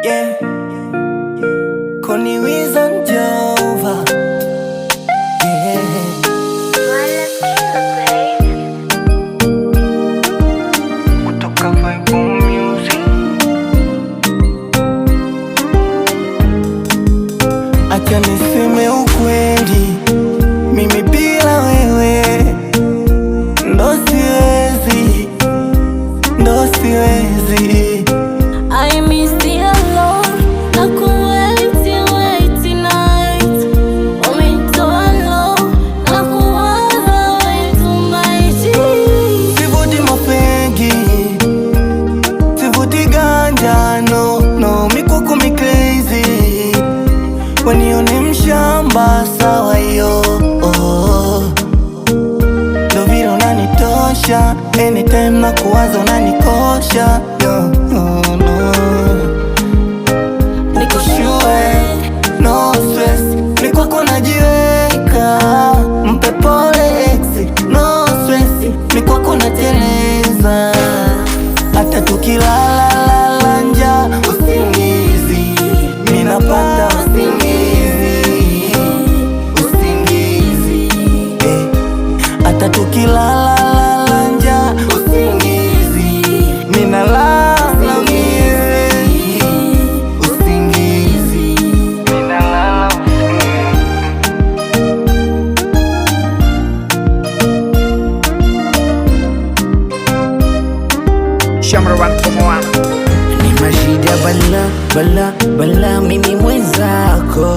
Yeah, Connie Wizard Jova. Yeah, kutoka Vibe Music. Acha niseme ukweli, mimi bila wewe ndo siwezi. I miss the alone, na wait night. Umetoa low, na kuwaza wetu maiti. Sivuti mafegi, sivuti ganja, no, mikwako mi crazy. Wanione mshamba sawa yo, ndo vile unanitosha. Anytime na kuwaza unanikosha, no. Niko sure, no stress, mikwako najiweka. Mpe pole ex, no stress, mikwako nateleza. Hata tukilala njaa, usingizi minapata usingizi. Hata tukilala njaa, usingizi minalala usingizi. Shamrawan Pomoa ni mashida bala mimi mwenzako